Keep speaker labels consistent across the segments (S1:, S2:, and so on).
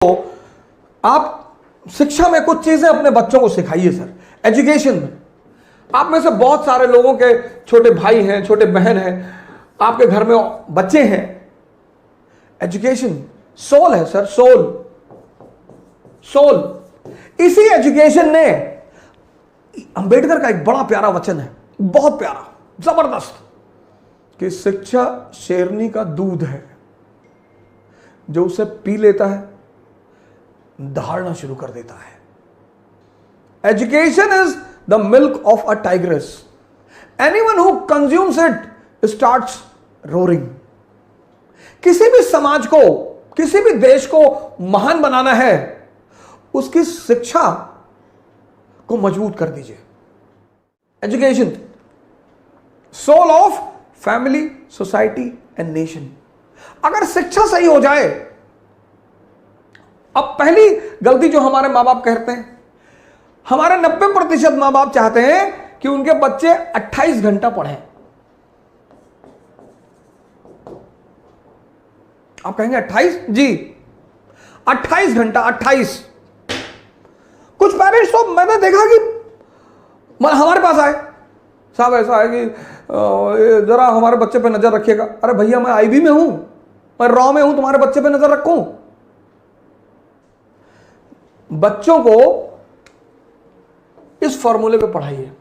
S1: तो आप शिक्षा में कुछ चीजें अपने बच्चों को सिखाइए सर। एजुकेशन में आप में से बहुत सारे लोगों के छोटे भाई हैं, छोटे बहन हैं, आपके घर में बच्चे हैं। एजुकेशन सोल है सर, सोल। सोल इसी एजुकेशन ने, अंबेडकर का एक बड़ा प्यारा वचन है, बहुत प्यारा, जबरदस्त, कि शिक्षा शेरनी का दूध है, जो उसे पी लेता है दहाड़ना शुरू कर देता है। Education is the milk of a tigress, anyone who consumes it starts roaring. किसी भी समाज को, किसी भी देश को महान बनाना है, उसकी शिक्षा को मजबूत कर दीजिए। Education soul of family, society and nation. अगर शिक्षा सही हो जाए, अब पहली गलती जो हमारे मां बाप करते हैं, हमारे 90% मां बाप चाहते हैं कि उनके बच्चे 28 घंटा पढ़ें। आप कहेंगे 28? जी 28 घंटा, 28। कुछ पेरेंट्स तो मैंने देखा कि हमारे पास आए, साहब ऐसा है कि जरा हमारे बच्चे पे नजर रखिएगा। अरे भैया मैं आईबी में हूं, मैं रॉ में हूं, तुम्हारे बच्चे पे नजर रखूं? बच्चों को इस फॉर्मूले पे पढ़ाइए,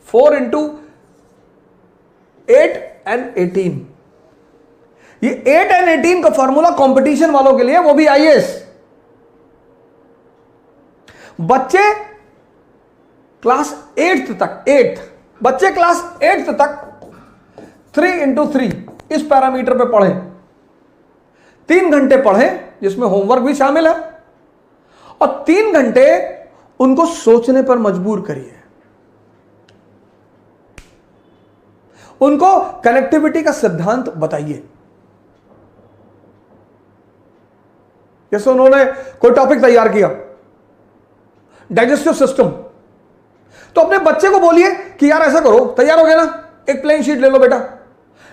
S1: 4 into 8 and 18। ये 8 and 18 का फॉर्मूला कंपटीशन वालों के लिए, वो भी आईएएस। बच्चे क्लास 8th तक, 8th बच्चे क्लास 8th तक 3 into 3 इस पैरामीटर पे पढ़ें। 3 घंटे पढ़ें, जिसमें होमवर्क भी शामिल है, और 3 घंटे उनको सोचने पर मजबूर करिए। उनको कनेक्टिविटी का सिद्धांत बताइए। जैसे उन्होंने कोई टॉपिक तैयार किया, डाइजेस्टिव सिस्टम, तो अपने बच्चे को बोलिए कि यार ऐसा करो, तैयार हो गया ना, एक प्लेन शीट ले लो बेटा,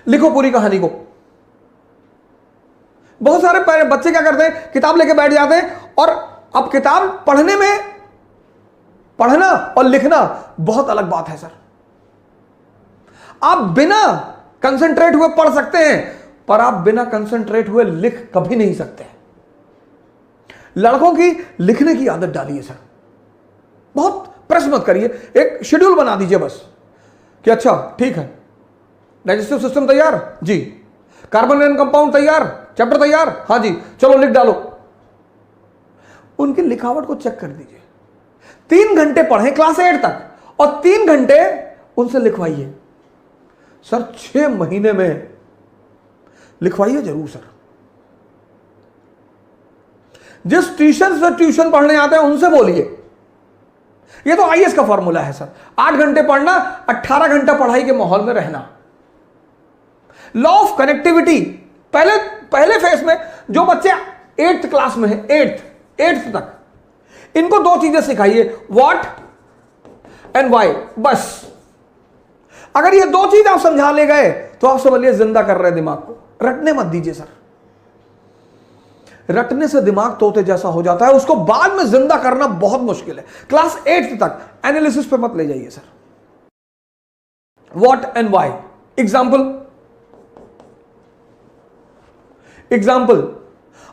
S1: लिखो पूरी कहानी को। बहुत सारे बच्चे क्या करते हैं, किताब लेके बैठ जाते हैं, और अब किताब पढ़ने में, पढ़ना और लिखना बहुत अलग बात है सर। आप बिना कंसंट्रेट हुए पढ़ सकते हैं, पर आप बिना कंसंट्रेट हुए लिख कभी नहीं सकते। लड़कों की लिखने की आदत डालिए सर, बहुत प्रेस मत करिए, एक शेड्यूल बना दीजिए बस, कि अच्छा ठीक है, डाइजेस्टिव सिस्टम तैयार जी, कार्बन एंड कंपाउंड तैयार, चैप्टर तैयार, हाँ जी, चलो लिख डालो। उनकी लिखावट को चेक कर दीजिए। 3 घंटे पढ़ें क्लास 8 तक, और 3 घंटे उनसे लिखवाइए। सर 6 महीने में लिखवाइए जरूर सर। जिस ट्यूशन से ट्यूशन पढ़ने आते हैं उनसे बोलिए। ये तो आईएएस का फॉर्मूला है सर, 8 घंटे पढ़ना, 18 घंटा पढ़ाई के माहौल में रहना। लॉ ऑफ कनेक्टिविटी, पहले फेज में जो बच्चे 8th क्लास में है, 8th तक, इनको 2 चीजें सिखाइए, व्हाट एंड व्हाई, बस। अगर ये 2 चीज आप समझा ले गए तो आप समझिए जिंदा कर रहे हैं दिमाग को। रटने मत दीजिए सर, रटने से दिमाग तोते जैसा हो जाता है, उसको बाद में जिंदा करना बहुत मुश्किल है। क्लास 8th तक एनालिसिस पे मत ले जाइए sir. What and why, example.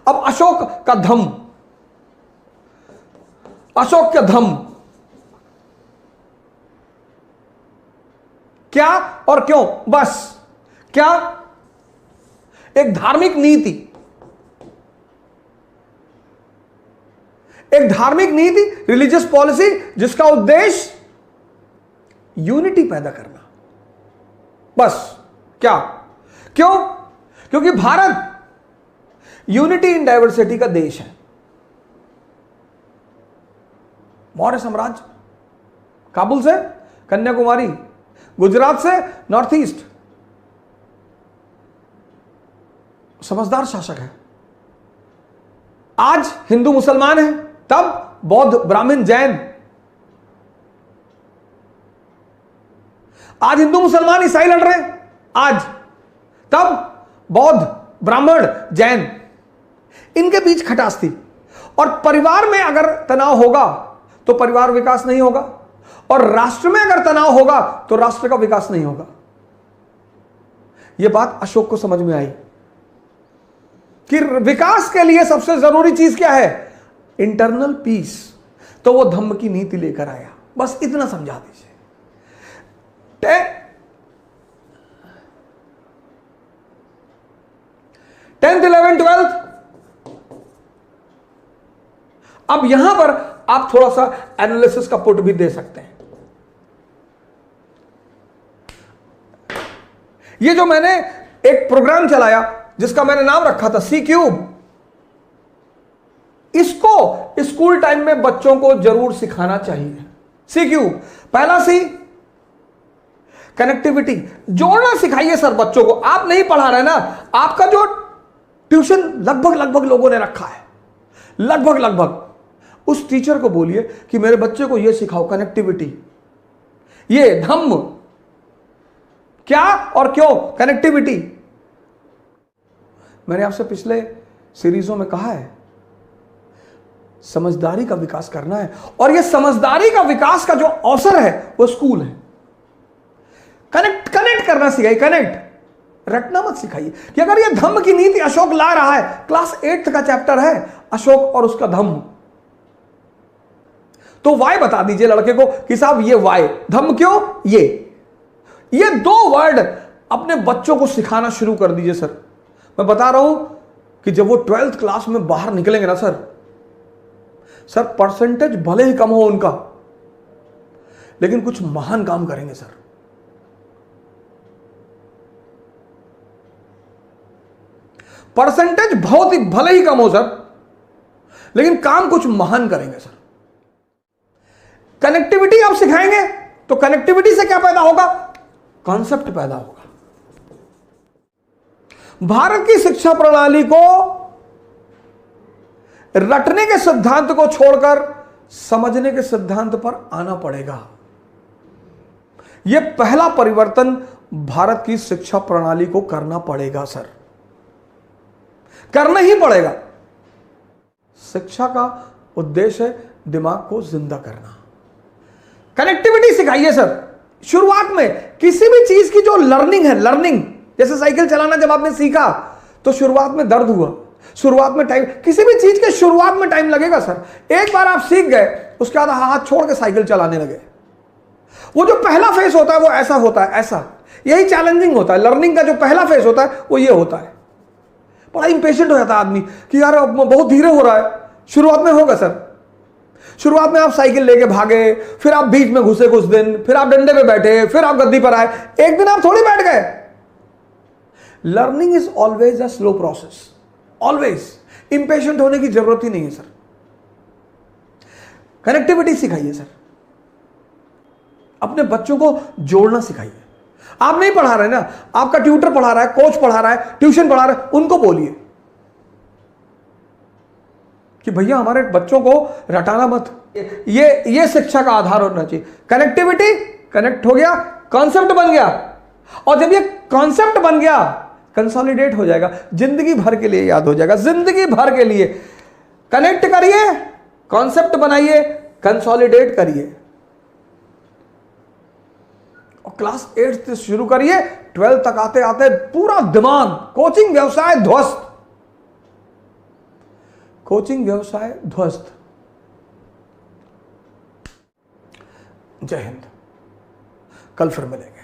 S1: अब अशोक का धम्म, अशोक का धम्म क्या और क्यों, बस। क्या? एक धार्मिक नीति, एक धार्मिक नीति, रिलीजियस पॉलिसी, जिसका उद्देश्य यूनिटी पैदा करना, बस। क्या? क्यों? क्योंकि भारत यूनिटी इन डाइवर्सिटी का देश है। मौर्य साम्राज्य, काबुल से कन्याकुमारी, गुजरात से नॉर्थ ईस्ट, समझदार शासक है। आज हिंदू मुसलमान है, तब बौद्ध ब्राह्मण जैन, आज हिंदू मुसलमान ईसाई लड़ रहे हैं, आज, तब बौद्ध ब्राह्मण जैन, इनके बीच खटास थी। और परिवार में अगर तनाव होगा तो परिवार विकास नहीं होगा, और राष्ट्र में अगर तनाव होगा तो राष्ट्र का विकास नहीं होगा। यह बात अशोक को समझ में आई कि विकास के लिए सबसे जरूरी चीज क्या है? Internal peace. तो वो धम्म की नीति लेकर आया। बस इतना समझा दीजिए। 10th 11th 12th। अब यहां पर आप थोड़ा सा एनालिसिस का पुट भी दे सकते हैं। ये जो मैंने एक प्रोग्राम चलाया जिसका मैंने नाम रखा था सी क्यूब, इसको स्कूल टाइम में बच्चों को जरूर सिखाना चाहिए। सी क्यूब, पहला सी कनेक्टिविटी, जोड़ना सिखाइए सर बच्चों को। आप नहीं पढ़ा रहे ना, आपका जो ट्यूशन लगभग लोगों ने रखा है, लगभग उस टीचर को बोलिए कि मेरे बच्चे को यह सिखाओ, कनेक्टिविटी, ये धम्म क्या और क्यों, कनेक्टिविटी। मैंने आपसे पिछले सीरीजों में कहा है, समझदारी का विकास करना है, और यह समझदारी का विकास का जो अवसर है वो स्कूल है। कनेक्ट करना सिखाइए, कनेक्ट, रटना मत सिखाइए कि अगर यह धम्म की नीति अशोक ला रहा है, क्लास 8th का चैप्टर है अशोक और उसका धम्म, तो वाई बता दीजिए लड़के को कि साहब ये वाई, धम्म क्यों, ये 2 वर्ड अपने बच्चों को सिखाना शुरू कर दीजिए सर। मैं बता रहा हूं कि जब वो 12th क्लास में बाहर निकलेंगे ना सर, परसेंटेज भले ही कम हो उनका, लेकिन कुछ महान काम करेंगे सर। परसेंटेज बहुत ही भले ही कम हो सर, लेकिन काम कुछ महान करेंगे सर। कनेक्टिविटी आप सिखाएंगे तो कनेक्टिविटी से क्या पैदा होगा? कॉन्सेप्ट पैदा होगा। भारत की शिक्षा प्रणाली को रटने के सिद्धांत को छोड़कर समझने के सिद्धांत पर आना पड़ेगा। यह पहला परिवर्तन भारत की शिक्षा प्रणाली को करना पड़ेगा सर, करना ही पड़ेगा। शिक्षा का उद्देश्य है दिमाग को जिंदा करना। कनेक्टिविटी सिखाइए सर। शुरुआत में किसी भी चीज की जो लर्निंग है, लर्निंग जैसे साइकिल चलाना जब आपने सीखा तो शुरुआत में दर्द हुआ, शुरुआत में टाइम, किसी भी चीज के शुरुआत में टाइम लगेगा सर। एक बार आप सीख गए, उसके बाद हाथ छोड़ के साइकिल चलाने लगे, वो जो पहला फेज होता है वो ऐसा होता है, ऐसा, यही चैलेंजिंग होता है। लर्निंग का जो पहला फेज होता है वो ये होता है। बड़ा इंपेशेंट हो जाता है आदमी कि यार बहुत धीरे हो रहा है। शुरुआत में होगा सर, शुरुआत में आप साइकिल लेके भागे, फिर आप बीच में घुसे कुछ दिन, फिर आप डंडे पे बैठे, फिर आप गद्दी पर आए, एक दिन आप थोड़ी बैठ गए। Learning is always a slow process, always. Impatient होने की जरूरत ही नहीं है सर। कनेक्टिविटी सिखाइए सर, अपने बच्चों को जोड़ना सिखाइए। आप नहीं पढ़ा रहे ना, आपका ट्यूटर पढ़ा रहा है, कोच पढ़ा रहा है, ट्यूशन पढ़ा रहा है, उनको बोलिए कि भैया हमारे बच्चों को रटाना मत। ये शिक्षा का आधार होना चाहिए। कनेक्टिविटी, कनेक्ट हो गया, कॉन्सेप्ट बन गया, और जब ये कॉन्सेप्ट बन गया कंसोलिडेट हो जाएगा, जिंदगी भर के लिए याद हो जाएगा, जिंदगी भर के लिए। कनेक्ट करिए, कॉन्सेप्ट बनाइए, कंसोलिडेट करिए, और क्लास 8 से शुरू करिए, 12 तक आते आते पूरा दिमाग, कोचिंग व्यवसाय ध्वस्त, कोचिंग व्यवसाय ध्वस्त। जय हिंद। कल फिर मिलेंगे।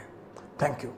S1: Thank you.